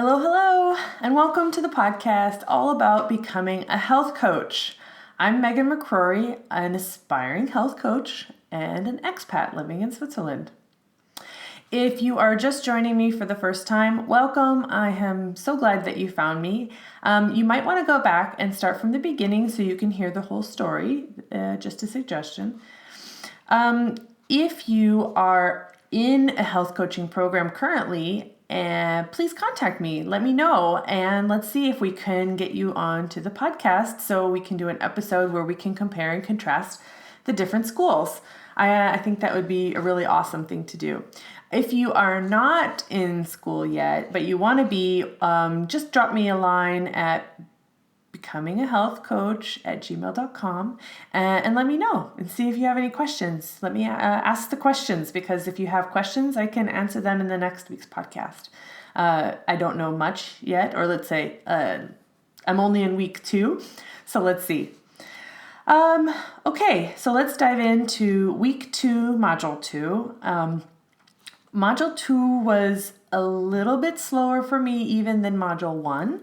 Hello, and welcome to the podcast all about becoming a health coach. I'm Megan McCrory, an aspiring health coach and an expat living in Switzerland. If you are just joining me for the first time, welcome. I am so glad that you found me. You might want to go back and start from the beginning so you can hear the whole story, just a suggestion. If you are in a health coaching program currently, please contact me. Let me know, and let's see if we can get you on to the podcast so we can do an episode where we can compare and contrast the different schools. I think that would be a really awesome thing to do. If you are not in school yet, but you want to be, just drop me a line at becomingahealthcoach@gmail.com and let me know and see if you have any questions. Let me ask the questions, because if you have questions, I can answer them in the next week's podcast. I don't know much yet, or let's say I'm only in week 2, so let's see. Okay, so let's dive into week 2, module 2. Module 2 was a little bit slower for me even than module 1.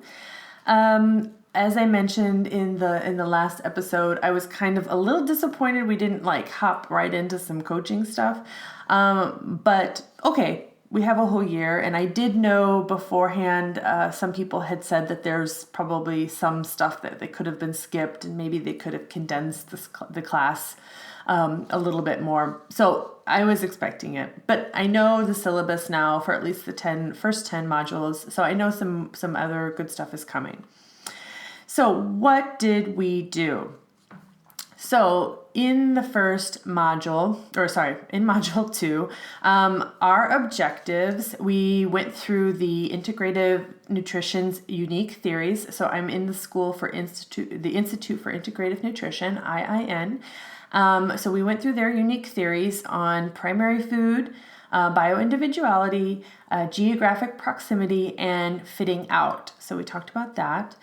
As I mentioned in the last episode, I was kind of a little disappointed we didn't hop right into some coaching stuff. But okay, we have a whole year, and I did know beforehand, some people had said that there's probably some stuff that they could have been skipped, and maybe they could have condensed the class a little bit more. So I was expecting it, but I know the syllabus now for at least the first 10 modules. So I know some other good stuff is coming. So what did we do? So in the first module, in module 2, our objectives, we went through the Integrative Nutrition's unique theories. So I'm in the school for the Institute for Integrative Nutrition, IIN. So we went through their unique theories on primary food, Bio-Individuality, geographic proximity, and fitting out. So we talked about that.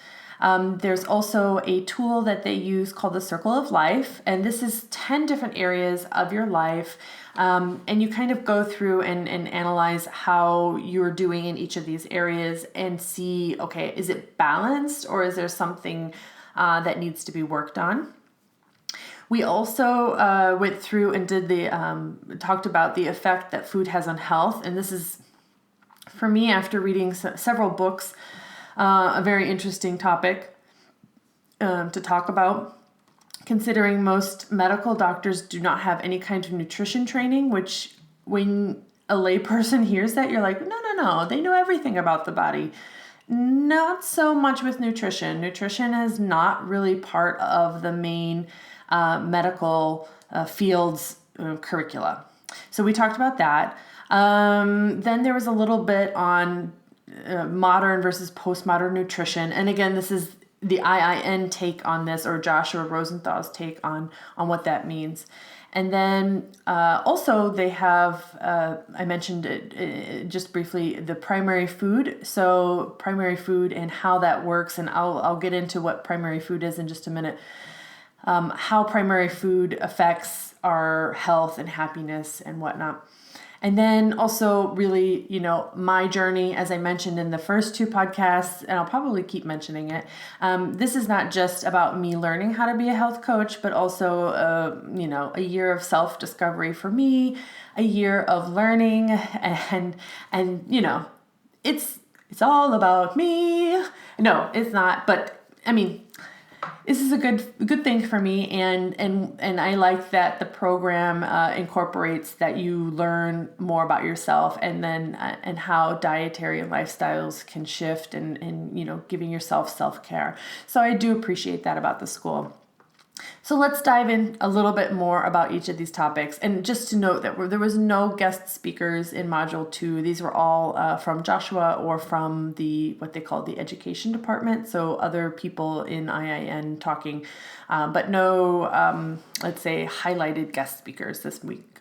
There's also a tool that they use called the Circle of Life, and this is 10 different areas of your life, and you kind of go through and analyze how you're doing in each of these areas and see, okay, is it balanced, or is there something that needs to be worked on? We also went through and talked about the effect that food has on health, and this is, for me, after reading several books, a very interesting topic to talk about, considering most medical doctors do not have any kind of nutrition training, which when a layperson hears that, you're like, no, they know everything about the body. Not so much with nutrition. Nutrition is not really part of the main medical field's curricula. So we talked about that. Then there was a little bit on modern versus postmodern nutrition. And again, this is the IIN take on this, or Joshua Rosenthal's take on what that means. And then also they have, I mentioned it just briefly, the primary food. So primary food and how that works. And I'll get into what primary food is in just a minute. How primary food affects our health and happiness and whatnot. And then also really, my journey, as I mentioned in the first 2 podcasts, and I'll probably keep mentioning it. This is not just about me learning how to be a health coach, but also, a year of self-discovery for me, a year of learning, and it's all about me. No, it's not. But I mean, this is a good thing for me, and I like that the program incorporates that you learn more about yourself, and then and how dietary and lifestyles can shift, and giving yourself self-care. So I do appreciate that about the school. So let's dive in a little bit more about each of these topics. And just to note that there was no guest speakers in Module 2. These were all from Joshua or from what they call the education department. So other people in IIN talking, but no, let's say, highlighted guest speakers this week.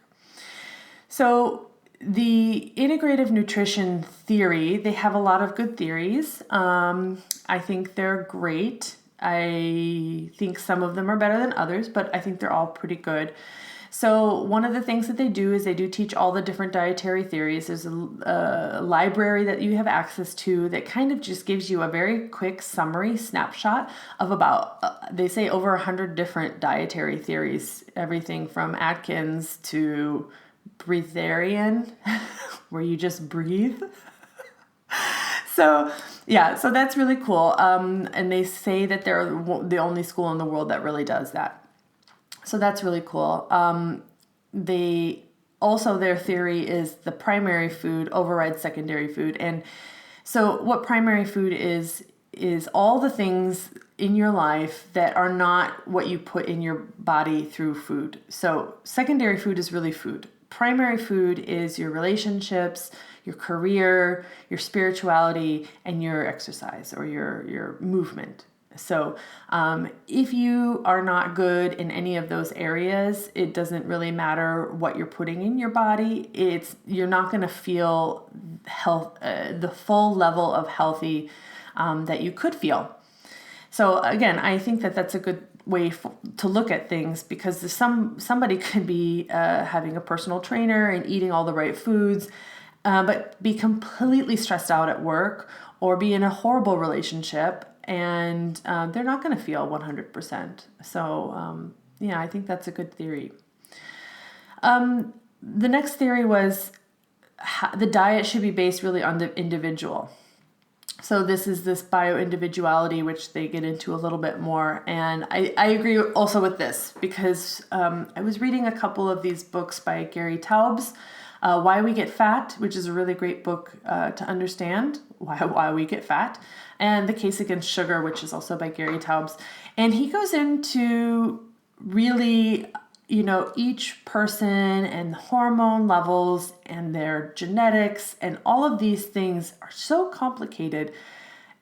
So the integrative nutrition theory, they have a lot of good theories. I think they're great. I think some of them are better than others, but I think they're all pretty good. So one of the things that they do is they do teach all the different dietary theories. There's a library that you have access to that kind of just gives you a very quick summary snapshot of about, they say over 100 different dietary theories, everything from Atkins to breatharian, where you just breathe. So yeah, so that's really cool. And they say that they're the only school in the world that really does that. So that's really cool. They also, their theory is the primary food overrides secondary food. And so what primary food is all the things in your life that are not what you put in your body through food. So secondary food is really food. Primary food is your relationships, your career, your spirituality, and your exercise or your movement. So if you are not good in any of those areas, it doesn't really matter what you're putting in your body. You're not going to feel the full level of healthy that you could feel. So again, I think that that's a good way to look at things, because somebody could be having a personal trainer and eating all the right foods, but be completely stressed out at work or be in a horrible relationship, and they're not going to feel 100%. So yeah, I think that's a good theory. The next theory was the diet should be based really on the individual. So this is this Bio-Individuality, which they get into a little bit more. And I agree also with this, because I was reading a couple of these books by Gary Taubes, Why We Get Fat, which is a really great book to understand why we get fat, and The Case Against Sugar, which is also by Gary Taubes. And he goes into really, each person and hormone levels and their genetics, and all of these things are so complicated.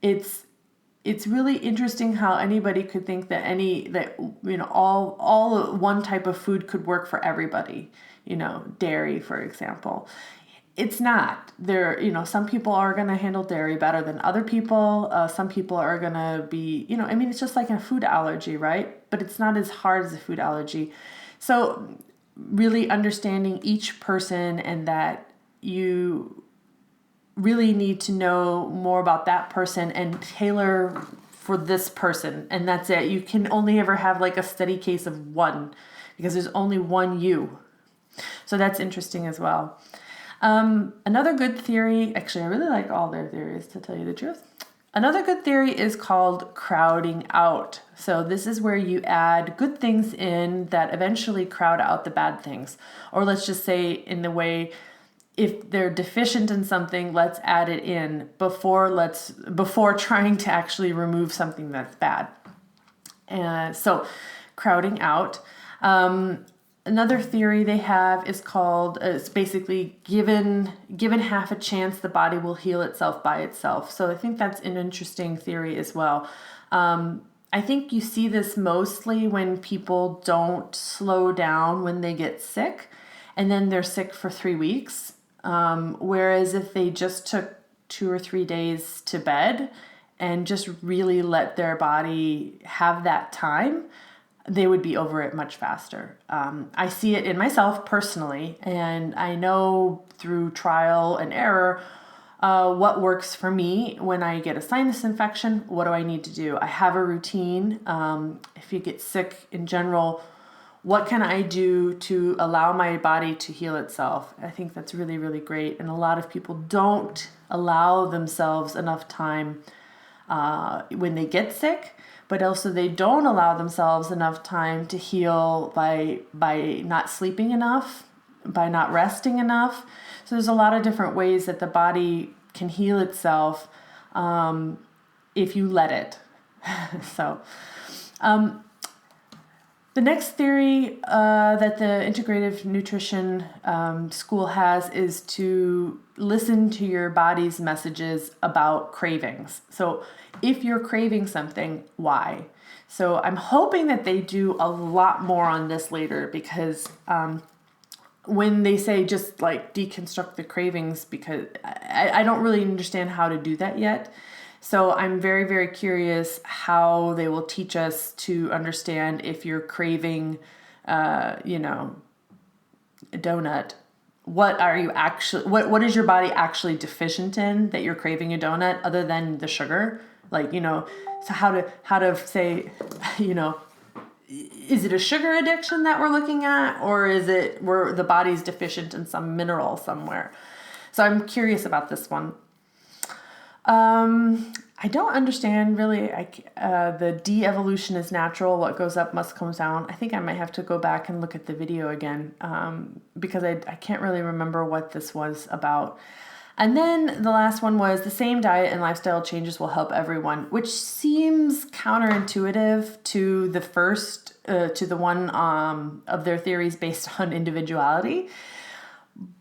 It's really interesting how anybody could think that all one type of food could work for everybody. Dairy, for example. It's not. Some people are going to handle dairy better than other people. Some people are going to be, it's just like a food allergy, right? But it's not as hard as a food allergy. So really understanding each person, and that you really need to know more about that person and tailor for this person. And that's it. You can only ever have like a steady case of one, because there's only one you. So that's interesting as well. Another good theory, actually, I really like all their theories, to tell you the truth. Another good theory is called crowding out. So this is where you add good things in that eventually crowd out the bad things. Or let's just say, in the way, if they're deficient in something, let's add it in before trying to actually remove something that's bad. So crowding out. Another theory they have is called, it's basically given half a chance, the body will heal itself by itself. So I think that's an interesting theory as well. I think you see this mostly when people don't slow down when they get sick, and then they're sick for 3 weeks. Whereas if they just took 2 or 3 days to bed and just really let their body have that time, they would be over it much faster. I see it in myself personally, and I know through trial and error what works for me. When I get a sinus infection, what do I need to do? I have a routine. If you get sick in general, what can I do to allow my body to heal itself? I think that's really, really great. And a lot of people don't allow themselves enough time when they get sick, but also they don't allow themselves enough time to heal by not sleeping enough, by not resting enough. So there's a lot of different ways that the body can heal itself if you let it. So the next theory that the Integrative Nutrition school has is to listen to your body's messages about cravings. So if you're craving something, why? So I'm hoping that they do a lot more on this later, because when they say just like deconstruct the cravings, because I don't really understand how to do that yet. So I'm very, very curious how they will teach us to understand if you're craving, a donut, what is your body actually deficient in that you're craving a donut other than the sugar? Like, so how to say, is it a sugar addiction that we're looking at, or is it where the body's deficient in some mineral somewhere? So I'm curious about this one. I don't understand really. The de-evolution is natural. What goes up must come down. I think I might have to go back and look at the video again, because I can't really remember what this was about. And then the last one was the same diet and lifestyle changes will help everyone, which seems counterintuitive to the first, to the one of their theories based on individuality.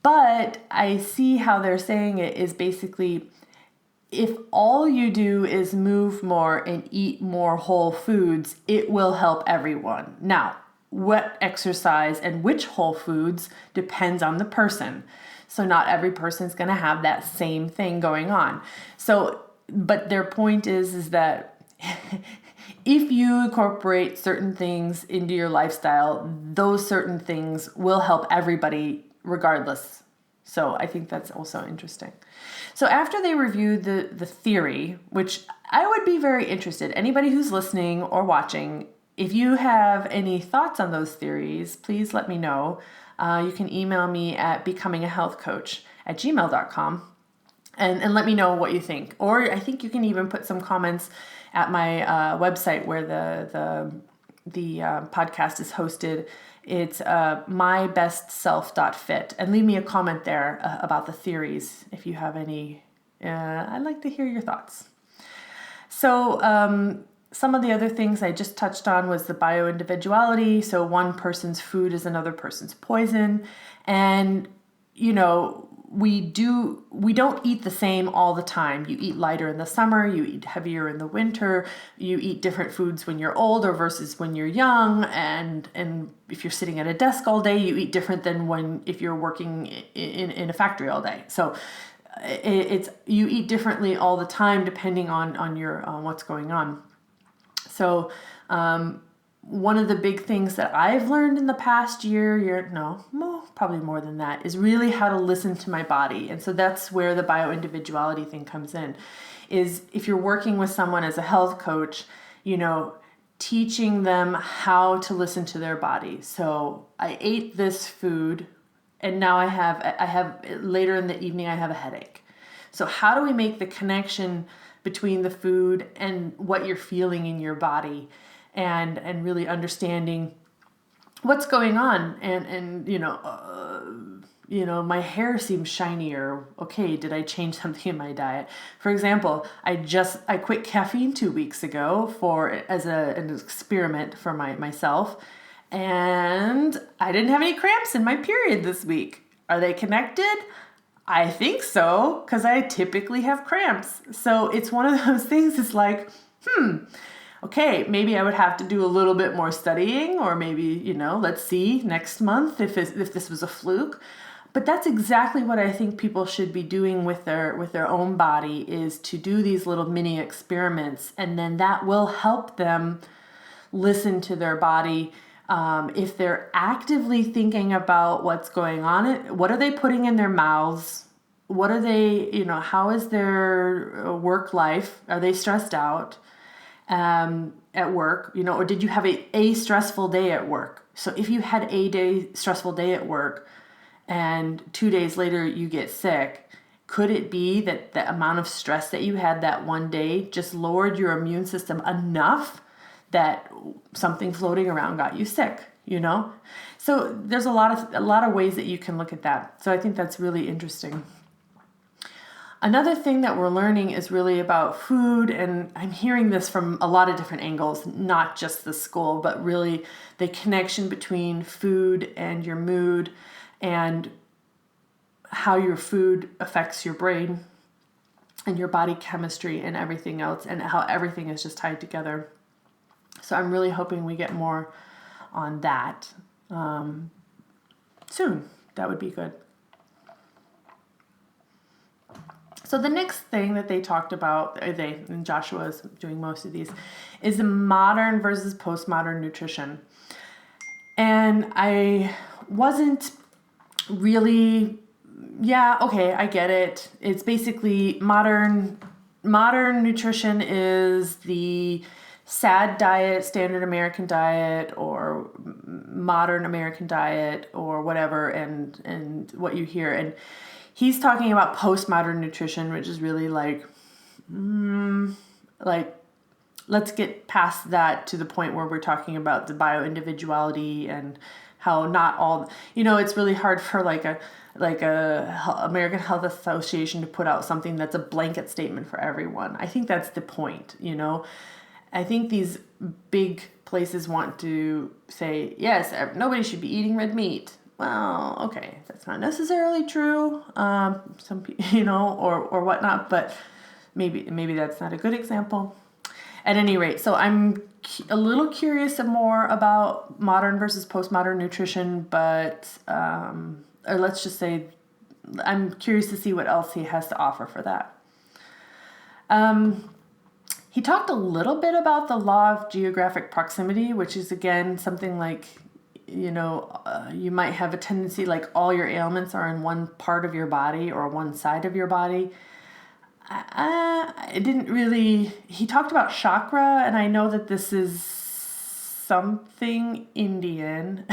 But I see how they're saying it is basically, if all you do is move more and eat more whole foods, it will help everyone. Now, what exercise and which whole foods depends on the person. So not every person's going to have that same thing going on. So, but their point is that if you incorporate certain things into your lifestyle, those certain things will help everybody regardless. So I think that's also interesting. So after they reviewed the theory, which I would be very interested, anybody who's listening or watching, if you have any thoughts on those theories, please let me know. You can email me at becomingahealthcoach@gmail.com and let me know what you think. Or I think you can even put some comments at my website where the podcast is hosted. It's mybestself.fit, and leave me a comment there about the theories if you have any. I'd like to hear your thoughts. So some of the other things I just touched on was the bio-individuality. So one person's food is another person's poison. And, we don't eat the same all the time. You eat lighter in the summer, you eat heavier in the winter, you eat different foods when you're older versus when you're young. And if you're sitting at a desk all day, you eat different than if you're working in a factory all day. So you eat differently all the time depending on your what's going on. So one of the big things that I've learned in the past probably more than that, is really how to listen to my body. And so that's where the bio-individuality thing comes in, is if you're working with someone as a health coach, teaching them how to listen to their body. So I ate this food and now I have later in the evening, I have a headache. So how do we make the connection between the food and what you're feeling in your body, and really understanding what's going on, and my hair seems shinier. Okay, did I change something in my diet? For example, I quit caffeine 2 weeks ago as an experiment for myself, and I didn't have any cramps in my period this week. Are they connected? I think so, because I typically have cramps. So it's one of those things, it's like, okay, maybe I would have to do a little bit more studying, or maybe, let's see next month if this was a fluke. But that's exactly what I think people should be doing with their own body, is to do these little mini experiments, and then that will help them listen to their body. If they're actively thinking about what's going on, what are they putting in their mouths? What are they, how is their work life? Are they stressed out at work? Or did you have a stressful day at work? So if you had stressful day at work and 2 days later you get sick, could it be that the amount of stress that you had that one day just lowered your immune system enough that something floating around got you sick, So there's a lot of ways that you can look at that. So I think that's really interesting. Another thing that we're learning is really about food, and I'm hearing this from a lot of different angles, not just the school, but really the connection between food and your mood, and how your food affects your brain and your body chemistry and everything else, and how everything is just tied together. So I'm really hoping we get more on that soon. That would be good. So the next thing that they talked about, and Joshua is doing most of these, is the modern versus postmodern nutrition. And I wasn't really, yeah, okay, I get it. It's basically modern nutrition is the SAD diet, standard American diet, or modern American diet, or whatever, and what you hear. And he's talking about postmodern nutrition, which is really like let's get past that to the point where we're talking about the bio-individuality and how not all, it's really hard for like a American Health Association to put out something that's a blanket statement for everyone. I think that's the point, I think these big places want to say, yes, nobody should be eating red meat. Well, okay, that's not necessarily true. Some people, or whatnot, but maybe that's not a good example. At any rate, so I'm a little curious more about modern versus postmodern nutrition, but or let's just say I'm curious to see what else he has to offer for that. He talked a little bit about the law of geographic proximity, which is, again, something like, you might have a tendency like all your ailments are in one part of your body or one side of your body. It didn't really, he talked about chakra, and I know that this is something Indian.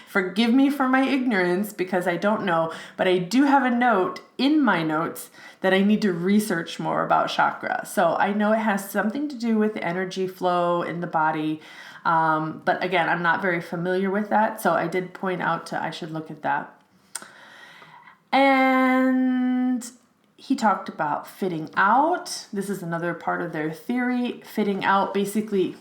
Forgive me for my ignorance because I don't know, but I do have a note in my notes that I need to research more about chakra. So I know it has something to do with energy flow in the body. But again, I'm not very familiar with that. So I did point out I should look at that. And he talked about fitting out. This is another part of their theory. Fitting out, basically,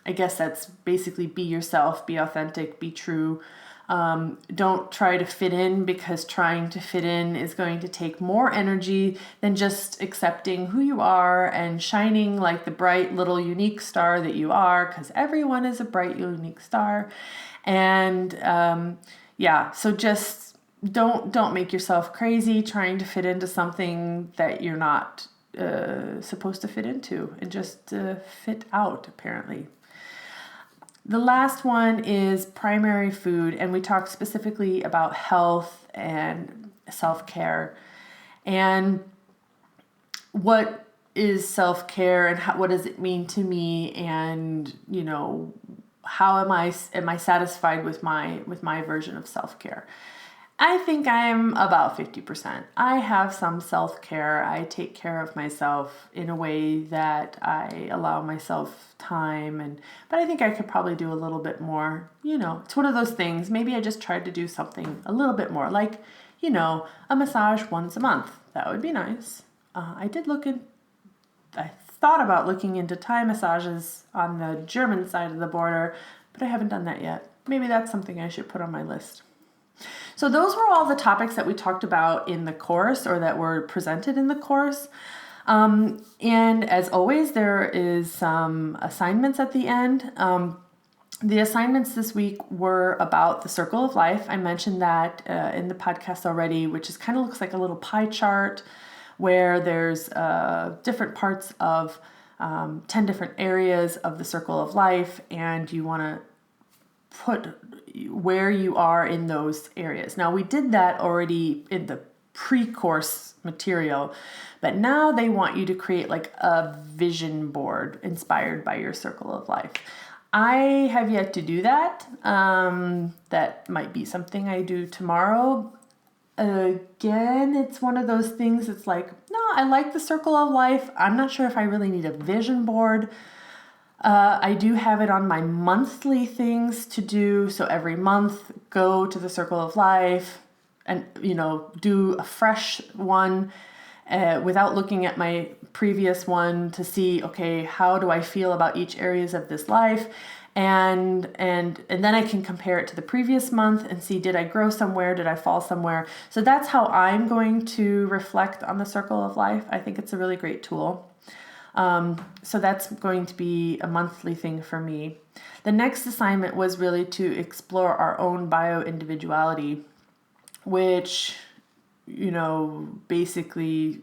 I guess that's basically be yourself, be authentic, be true. Don't try to fit in, because trying to fit in is going to take more energy than just accepting who you are and shining like the bright little unique star that you are, because everyone is a bright unique star. And so just don't make yourself crazy trying to fit into something that you're not supposed to fit into, and just fit out, apparently. The last one is primary food, and we talked specifically about health and self-care, and what is self-care, and what does it mean to me, and how am I satisfied with my version of self-care. I think I'm about 50%. I have some self-care. I take care of myself in a way that I allow myself time, but I think I could probably do a little bit more. It's one of those things. Maybe I just tried to do something a little bit more, like, a massage once a month. That would be nice. I thought about looking into Thai massages on the German side of the border, but I haven't done that yet. Maybe that's something I should put on my list. So those were all the topics that we talked about in the course, or that were presented in the course. And as always, there is some assignments at the end. The assignments this week were about the circle of life. I mentioned that in the podcast already, which is kind of looks like a little pie chart where there's different parts of 10 different areas of the circle of life, and you want to put where you are in those areas. Now, we did that already in the pre-course material, but now they want you to create like a vision board inspired by your circle of life. I have yet to do that. That might be something I do tomorrow. Again, it's one of those things, it's like, no, I like the circle of life. I'm not sure if I really need a vision board. I do have it on my monthly things to do. So every month, go to the circle of life and, do a fresh one without looking at my previous one to see, okay, how do I feel about each areas of this life? And then I can compare it to the previous month and see, did I grow somewhere? Did I fall somewhere? So that's how I'm going to reflect on the circle of life. I think it's a really great tool. So that's going to be a monthly thing for me. The next assignment was really to explore our own bio-individuality, which, basically,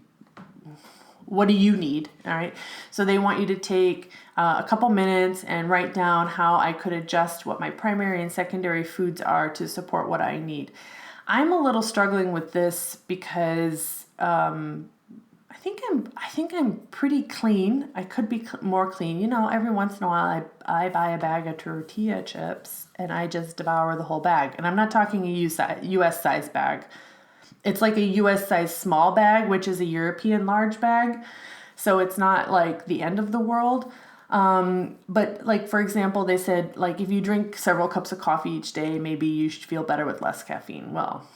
what do you need? All right. So they want you to take a couple minutes and write down how I could adjust what my primary and secondary foods are to support what I need. I'm a little struggling with this because I think I'm pretty clean. I could be more clean. Every once in a while I buy a bag of tortilla chips and I just devour the whole bag. And I'm not talking a US size bag. It's like a US size small bag, which is a European large bag. So it's not like the end of the world. But like, for example, they said, like, if you drink several cups of coffee each day, maybe you should feel better with less caffeine. Well,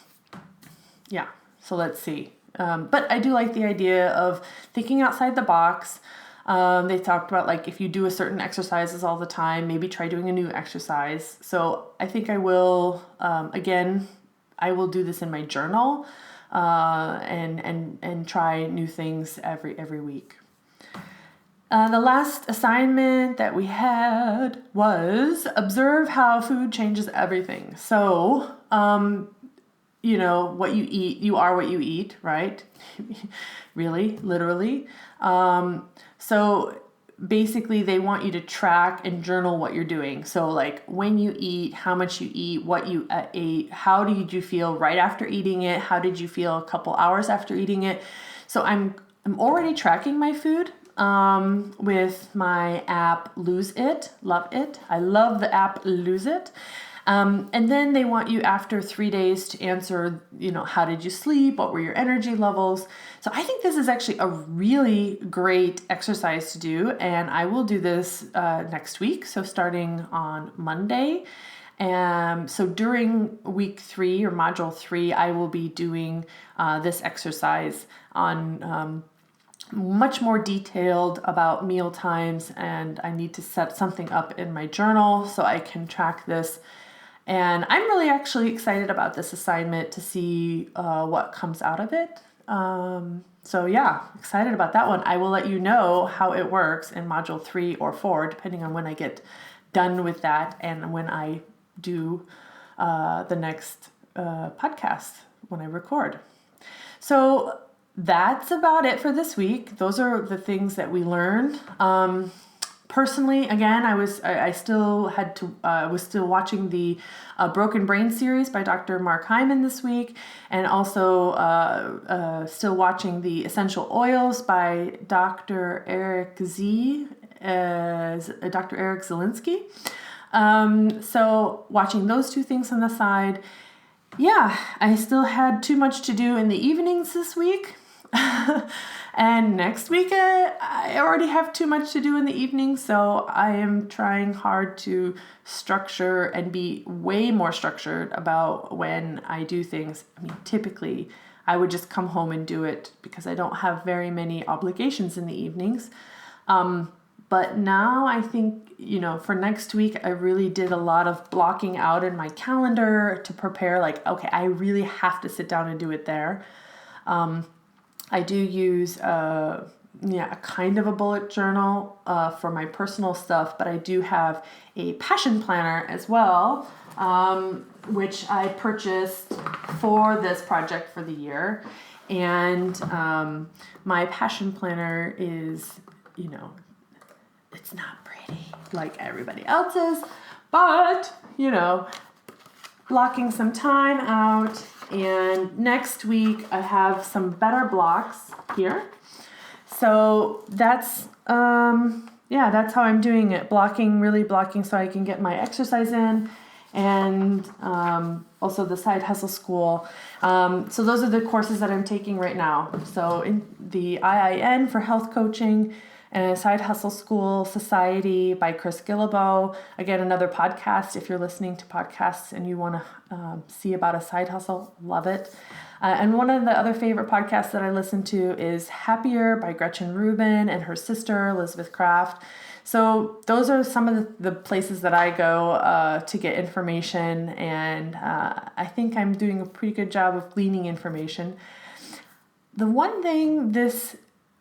yeah. So let's see. But I do like the idea of thinking outside the box. They talked about, like, if you do a certain exercises all the time, maybe try doing a new exercise. So I think I will, again, I will do this in my journal, and try new things every week. The last assignment that we had was observe how food changes everything. So, what you eat, you are what you eat, right? Really, literally. So basically they want you to track and journal what you're doing. So like when you eat, how much you eat, what you ate, how did you feel right after eating it? How did you feel a couple hours after eating it? So I'm already tracking my food with my app Lose It. Love it. I love the app Lose It. And then they want you after 3 days to answer, how did you sleep? What were your energy levels? So I think this is actually a really great exercise to do. And I will do this next week. So starting on Monday. So during week 3 or module 3, I will be doing this exercise on much more detailed about meal times. And I need to set something up in my journal so I can track this. And I'm really actually excited about this assignment to see what comes out of it. So yeah, excited about that one. I will let you know how it works in module 3 or 4, depending on when I get done with that and when I do the next podcast, when I record. So that's about it for this week. Those are the things that we learned. Personally, again, I was still watching the Broken Brain series by Dr. Mark Hyman this week, and also still watching the Essential Oils by Dr. Eric Zelinsky. So watching those two things on the side. Yeah, I still had too much to do in the evenings this week. And next week, I already have too much to do in the evening, so I am trying hard to structure and be way more structured about when I do things. I mean, typically, I would just come home and do it because I don't have very many obligations in the evenings. But now I think, for next week, I really did a lot of blocking out in my calendar to prepare, like, okay, I really have to sit down and do it there. I do use a kind of a bullet journal for my personal stuff, but I do have a passion planner as well, which I purchased for this project for the year. And my passion planner is, it's not pretty like everybody else's, but, blocking some time out. And next week I have some better blocks here. So that's that's how I'm doing it. Really blocking so I can get my exercise in, and also the side hustle school. So those are the courses that I'm taking right now. So in the IIN for health coaching, and Side Hustle School Society by Chris Guillebeau. Again, another podcast. If you're listening to podcasts and you want to see about a side hustle, love it. And one of the other favorite podcasts that I listen to is Happier by Gretchen Rubin and her sister, Elizabeth Kraft. So those are some of the places that I go to get information. And I think I'm doing a pretty good job of gleaning information. The one thing this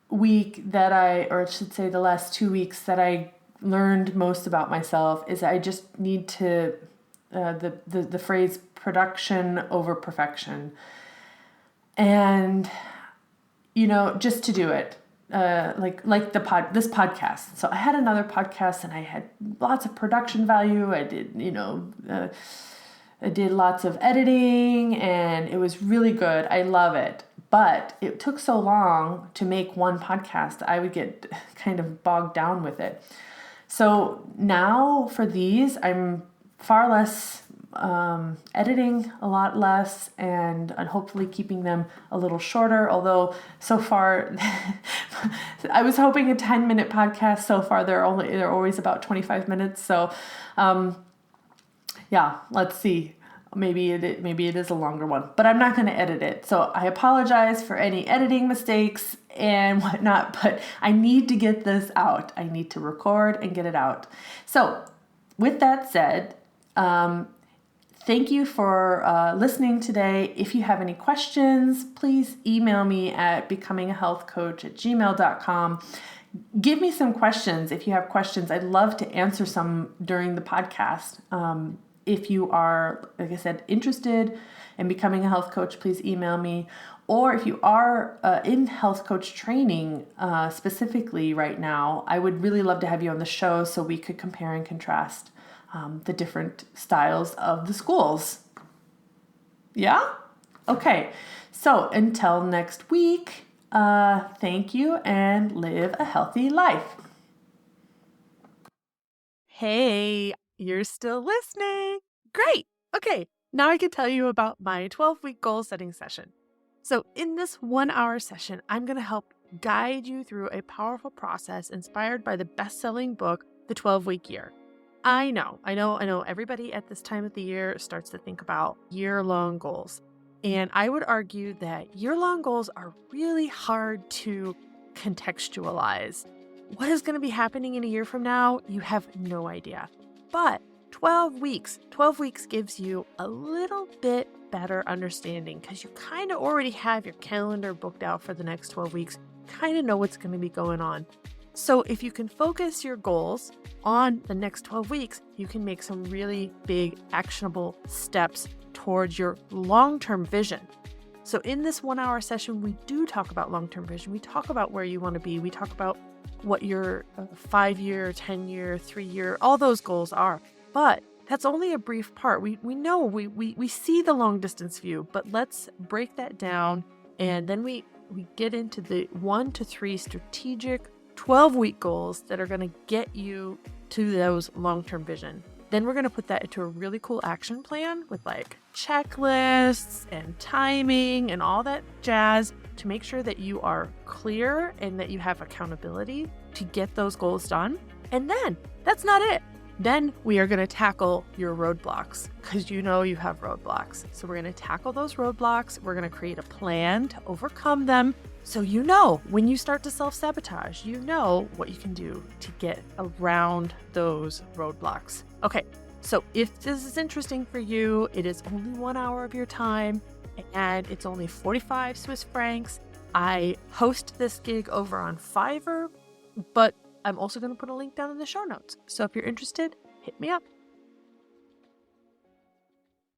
week that the last 2 weeks that I learned most about myself is I just need to, the phrase production over perfection. And, just to do it, this podcast. So I had another podcast and I had lots of production value. I did, I did lots of editing and it was really good. I love it. But it took so long to make one podcast, I would get kind of bogged down with it. So now for these, I'm far less editing, a lot less, and hopefully keeping them a little shorter. Although so far, I was hoping a 10-minute podcast. So far, they're always about 25 minutes. So, yeah, let's see. Maybe it is a longer one, but I'm not going to edit it. So I apologize for any editing mistakes and whatnot, but I need to get this out. I need to record and get it out. So with that said, thank you for listening today. If you have any questions, please email me at becomingahealthcoach@gmail.com. Give me some questions if you have questions. I'd love to answer some during the podcast. If you are, like I said, interested in becoming a health coach, please email me. Or if you are in health coach training specifically right now, I would really love to have you on the show so we could compare and contrast the different styles of the schools. Yeah? Okay. So until next week, thank you and live a healthy life. Hey, you're still listening. Great. Okay, now I can tell you about my 12-week goal setting session. So in this 1-hour session, I'm going to help guide you through a powerful process inspired by the best-selling book, The 12-Week Year. I know. Everybody at this time of the year starts to think about year-long goals. And I would argue that year-long goals are really hard to contextualize. What is going to be happening in a year from now? You have no idea. But 12 weeks gives you a little bit better understanding because you kind of already have your calendar booked out for the next 12 weeks, kind of know what's going to be going on. So if you can focus your goals on the next 12 weeks, you can make some really big actionable steps towards your long-term vision. So in this 1-hour session, we do talk about long-term vision. We talk about where you want to be. We talk about what your 5-year, 10-year, 3-year, all those goals are. But that's only a brief part. We know, we see the long distance view, but let's break that down. And then we get into the 1 to 3 strategic 12-week goals that are going to get you to those long-term vision. Then we're going to put that into a really cool action plan with like checklists and timing and all that jazz to make sure that you are clear and that you have accountability to get those goals done. And then that's not it. Then we are going to tackle your roadblocks because you know you have roadblocks. So we're going to tackle those roadblocks. We're going to create a plan to overcome them. So you know when you start to self-sabotage, you know what you can do to get around those roadblocks. Okay, so if this is interesting for you, it is only 1 hour of your time and it's only 45 Swiss francs. I host this gig over on Fiverr, but I'm also going to put a link down in the show notes. So if you're interested, hit me up.